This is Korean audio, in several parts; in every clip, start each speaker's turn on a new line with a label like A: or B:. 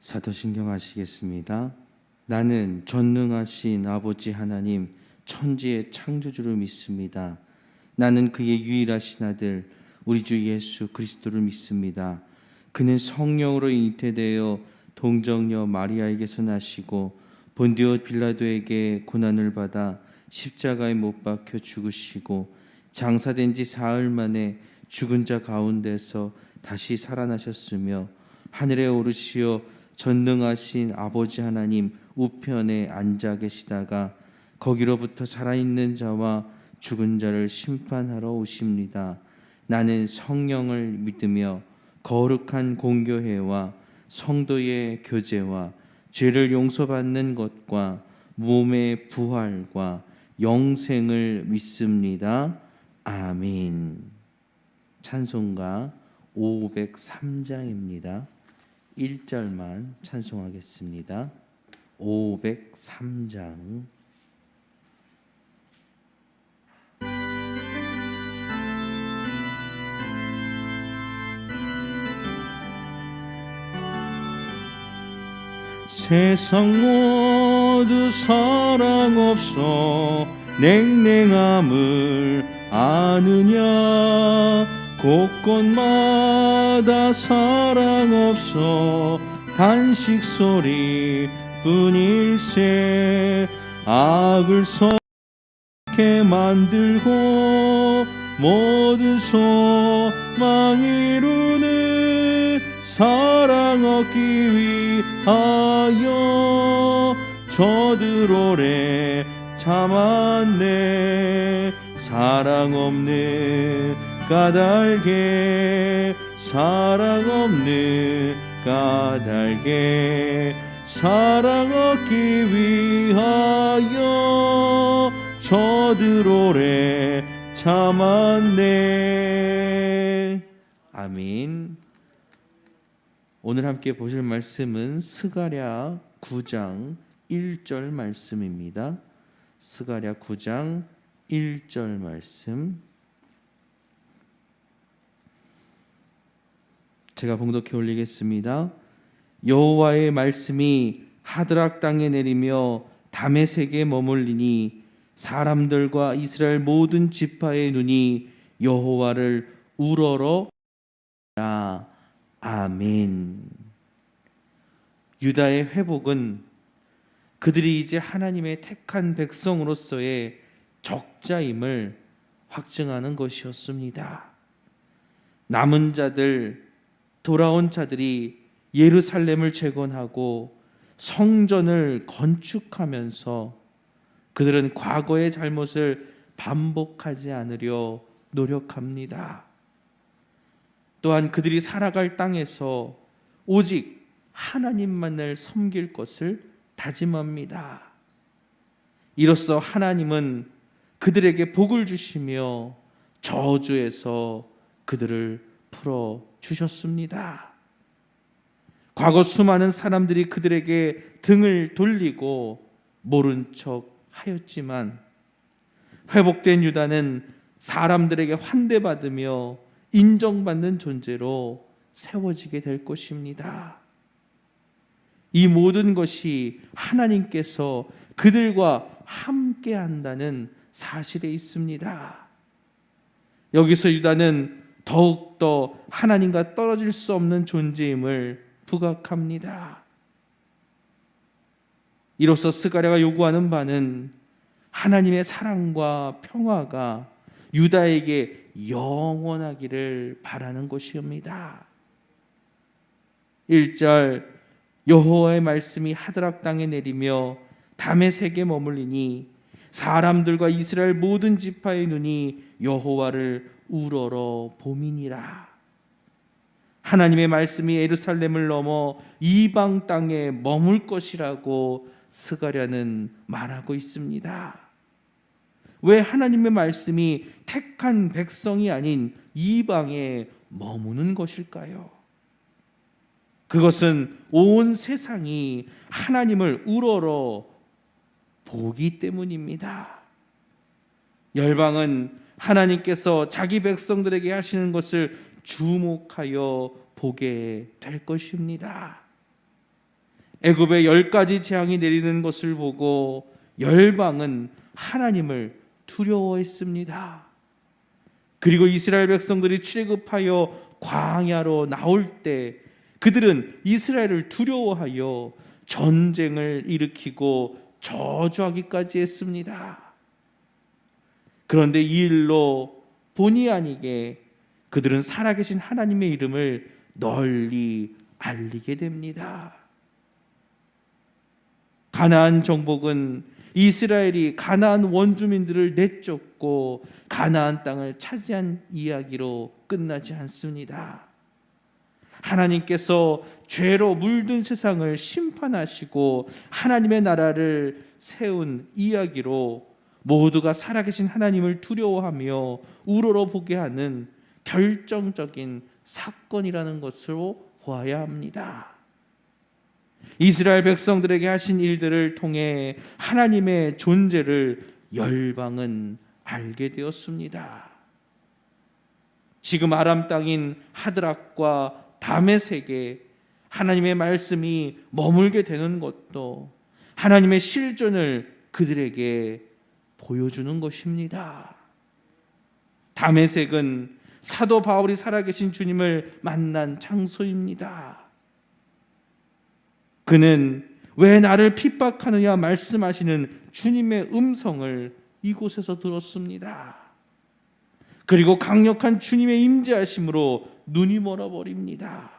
A: 사도신경 하시겠습니다. 나는 전능하신 아버지 하나님 천지의 창조주를 믿습니다. 나는 그의 유일하신 아들 우리 주 예수 그리스도를 믿습니다. 그는 성령으로 잉태되어 동정녀 마리아에게서 나시고 본디오 빌라도에게 고난을 받아 십자가에 못 박혀 죽으시고 장사된 지 사흘 만에 죽은 자 가운데서 다시 살아나셨으며 하늘에 오르시어 전능하신 아버지 하나님 우편에 앉아 계시다가 거기로부터 살아있는 자와 죽은 자를 심판하러 오십니다. 나는 성령을 믿으며 거룩한 공교회와 성도의 교제와 죄를 용서받는 것과 몸의 부활과 영생을 믿습니다. 아멘. 찬송가 503장입니다. 1절만 찬송하겠습니다. 503장. 세상 모두 사랑 없어 냉랭함을 아느냐 곳곳마다 사랑 없어 단식 소리 뿐일세 악을 선하게 만들고 모든 소망 이루는 사랑 얻기 위하여 저들 오래 참았네. 사랑 없는 까닭에 사랑 없는 까닭에 사랑 얻기 위하여 저들 오래 참았네. 아멘. 오늘 함께 보실 말씀은 스가랴 9장 1절 말씀입니다. 스가랴 9장 1절 말씀. 제가 봉독해 올리겠습니다. 여호와의 말씀이 하드락 땅에 내리며 다메섹에 머물리니 사람들과 이스라엘 모든 지파의 눈이 여호와를 우러러 아멘. 유다의 회복은 그들이 이제 하나님의 택한 백성으로서의 적자임을 확증하는 것이었습니다. 남은 자들, 돌아온 자들이 예루살렘을 재건하고 성전을 건축하면서 그들은 과거의 잘못을 반복하지 않으려 노력합니다. 또한 그들이 살아갈 땅에서 오직 하나님만을 섬길 것을 다짐합니다. 이로써 하나님은 그들에게 복을 주시며 저주에서 그들을 풀어 주셨습니다. 과거 수많은 사람들이 그들에게 등을 돌리고 모른 척 하였지만 회복된 유다는 사람들에게 환대받으며 인정받는 존재로 세워지게 될 것입니다. 이 모든 것이 하나님께서 그들과 함께 한다는 사실에 있습니다. 여기서 유다는 더욱더 하나님과 떨어질 수 없는 존재임을 부각합니다. 이로써 스가랴가 요구하는 바는 하나님의 사랑과 평화가 유다에게 영원하기를 바라는 것이옵니다. 1절 여호와의 말씀이 하드락 땅에 내리며 다메섹에 머물리니 사람들과 이스라엘 모든 지파의 눈이 여호와를 우러러 봄이니라. 하나님의 말씀이 예루살렘을 넘어 이방 땅에 머물 것이라고 스가랴는 말하고 있습니다. 왜 하나님의 말씀이 택한 백성이 아닌 이방에 머무는 것일까요? 그것은 온 세상이 하나님을 우러러 보기 때문입니다. 열방은 하나님께서 자기 백성들에게 하시는 것을 주목하여 보게 될 것입니다. 애굽에 10가지 재앙이 내리는 것을 보고 열방은 하나님을 두려워했습니다. 그리고 이스라엘 백성들이 출애굽하여 광야로 나올 때 그들은 이스라엘을 두려워하여 전쟁을 일으키고 저주하기까지 했습니다. 그런데 이 일로 본의 아니게 그들은 살아계신 하나님의 이름을 널리 알리게 됩니다. 가나안 정복은 이스라엘이 가나안 원주민들을 내쫓고 가나안 땅을 차지한 이야기로 끝나지 않습니다. 하나님께서 죄로 물든 세상을 심판하시고 하나님의 나라를 세운 이야기로 모두가 살아계신 하나님을 두려워하며 우러러보게 하는 결정적인 사건이라는 것으로 보아야 합니다. 이스라엘 백성들에게 하신 일들을 통해 하나님의 존재를 열방은 알게 되었습니다. 지금 아람 땅인 하드락과 다메섹에 하나님의 말씀이 머물게 되는 것도 하나님의 실존을 그들에게 보여주는 것입니다. 다메섹은 사도 바울이 살아계신 주님을 만난 장소입니다. 그는 왜 나를 핍박하느냐 말씀하시는 주님의 음성을 이곳에서 들었습니다. 그리고 강력한 주님의 임재하심으로 눈이 멀어버립니다.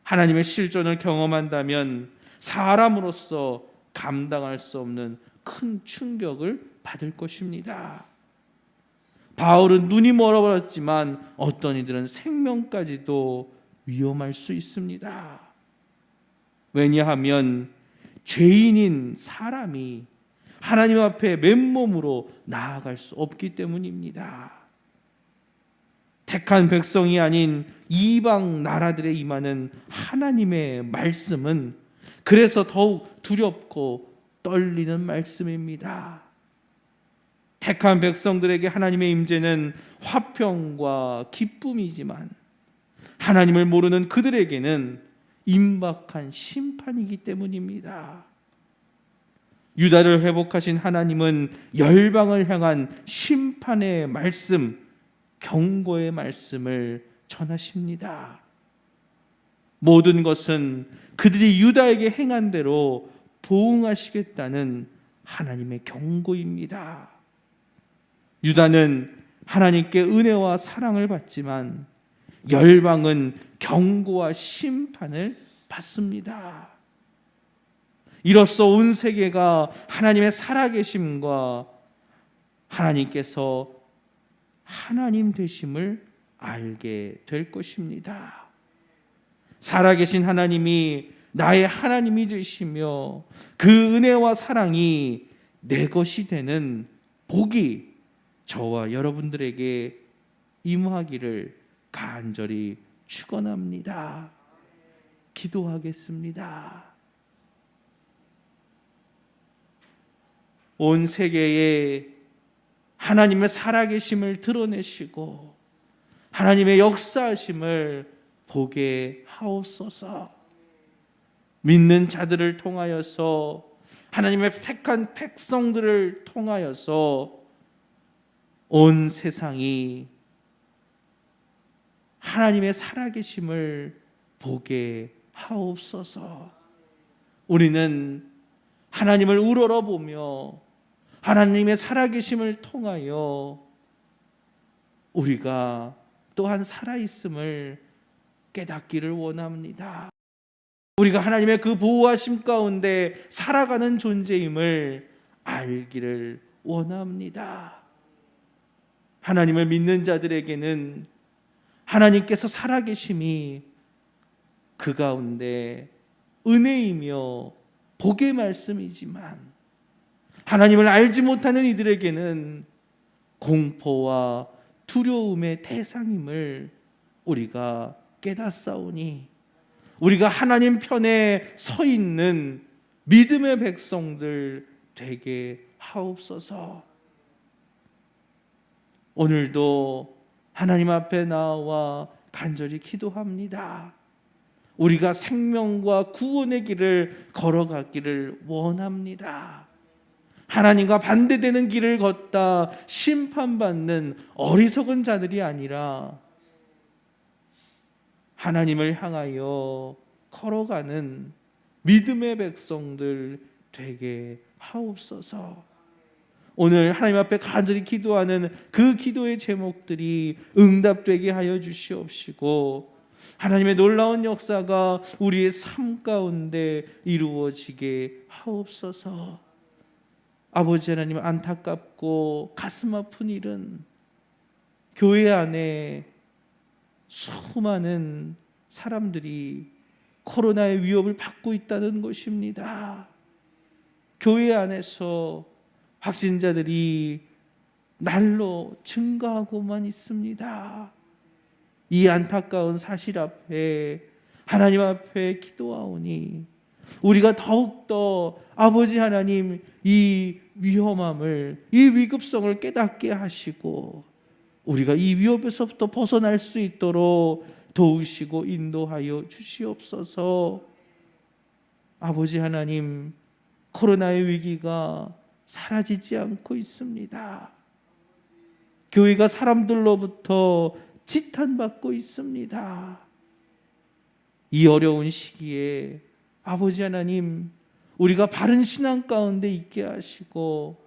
A: 하나님의 실존을 경험한다면 사람으로서 감당할 수 없는 큰 충격을 받을 것입니다. 바울은 눈이 멀어버렸지만 어떤 이들은 생명까지도 위험할 수 있습니다. 왜냐하면 죄인인 사람이 하나님 앞에 맨몸으로 나아갈 수 없기 때문입니다. 택한 백성이 아닌 이방 나라들에 임하는 하나님의 말씀은 그래서 더욱 두렵고 떨리는 말씀입니다. 택한 백성들에게 하나님의 임재는 화평과 기쁨이지만 하나님을 모르는 그들에게는 임박한 심판이기 때문입니다. 유다를 회복하신 하나님은 열방을 향한 심판의 말씀, 경고의 말씀을 전하십니다. 모든 것은 그들이 유다에게 행한 대로 보응하시겠다는 하나님의 경고입니다. 유다는 하나님께 은혜와 사랑을 받지만 열방은 경고와 심판을 받습니다. 이로써 온 세계가 하나님의 살아계심과 하나님께서 하나님 되심을 알게 될 것입니다. 살아계신 하나님이 나의 하나님이 되시며 그 은혜와 사랑이 내 것이 되는 복이 저와 여러분들에게 임하기를 간절히 축원합니다. 기도하겠습니다. 온 세계에 하나님의 살아계심을 드러내시고 하나님의 역사하심을 보게 하옵소서. 믿는 자들을 통하여서 하나님의 택한 백성들을 통하여서 온 세상이 하나님의 살아계심을 보게 하옵소서. 우리는 하나님을 우러러보며 하나님의 살아계심을 통하여 우리가 또한 살아있음을 깨닫기를 원합니다. 우리가 하나님의 그 보호하심 가운데 살아가는 존재임을 알기를 원합니다. 하나님을 믿는 자들에게는 하나님께서 살아계심이 그 가운데 은혜이며 복의 말씀이지만 하나님을 알지 못하는 이들에게는 공포와 두려움의 대상임을 우리가 깨닫사오니 우리가 하나님 편에 서 있는 믿음의 백성들 되게 하옵소서. 오늘도 하나님 앞에 나와 간절히 기도합니다. 우리가 생명과 구원의 길을 걸어가기를 원합니다. 하나님과 반대되는 길을 걷다 심판받는 어리석은 자들이 아니라 하나님을 향하여 걸어가는 믿음의 백성들 되게 하옵소서. 오늘 하나님 앞에 간절히 기도하는 그 기도의 제목들이 응답되게 하여 주시옵시고, 하나님의 놀라운 역사가 우리의 삶 가운데 이루어지게 하옵소서. 아버지 하나님, 안타깝고 가슴 아픈 일은 교회 안에 수많은 사람들이 코로나의 위협을 받고 있다는 것입니다. 교회 안에서 확진자들이 날로 증가하고만 있습니다. 이 안타까운 사실 앞에 하나님 앞에 기도하오니 우리가 더욱더 아버지 하나님 이 위험함을, 이 위급성을 깨닫게 하시고 우리가 이 위협에서부터 벗어날 수 있도록 도우시고 인도하여 주시옵소서. 아버지 하나님, 코로나의 위기가 사라지지 않고 있습니다. 교회가 사람들로부터 지탄받고 있습니다. 이 어려운 시기에 아버지 하나님, 우리가 바른 신앙 가운데 있게 하시고,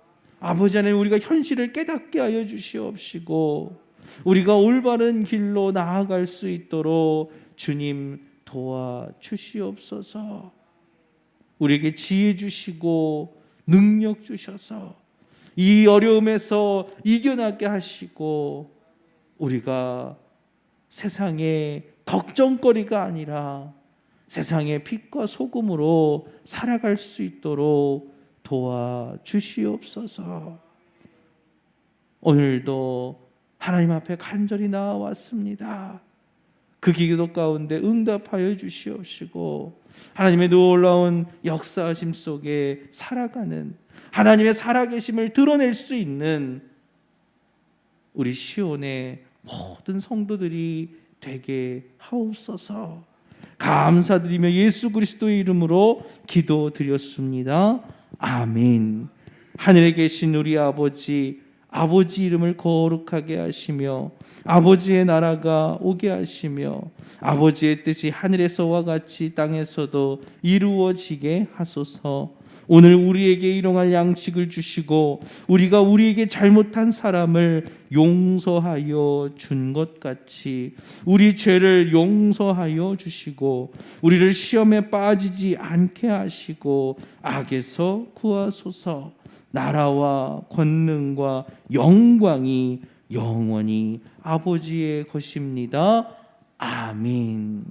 A: 아버지 하나님, 우리가 현실을 깨닫게 하여 주시옵시고, 우리가 올바른 길로 나아갈 수 있도록 주님 도와주시옵소서. 우리에게 지혜 주시고 능력 주셔서 이 어려움에서 이겨나게 하시고, 우리가 세상의 걱정거리가 아니라 세상의 빛과 소금으로 살아갈 수 있도록 도와주시옵소서. 오늘도 하나님 앞에 간절히 나와왔습니다. 그 기도 가운데 응답하여 주시옵시고, 하나님의 놀라운 역사하심 속에 살아가는, 하나님의 살아계심을 드러낼 수 있는 우리 시온의 모든 성도들이 되게 하옵소서. 감사드리며 예수 그리스도의 이름으로 기도드렸습니다. 아멘. 하늘에 계신 우리 아버지 이름을 거룩하게 하시며 아버지의 나라가 오게 하시며 아버지의 뜻이 하늘에서와 같이 땅에서도 이루어지게 하소서. 오늘 우리에게 일용할 양식을 주시고 우리가 우리에게 잘못한 사람을 용서하여 준 것 같이 우리 죄를 용서하여 주시고 우리를 시험에 빠지지 않게 하시고 악에서 구하소서. 나라와 권능과 영광이 영원히 아버지의 것입니다. 아멘.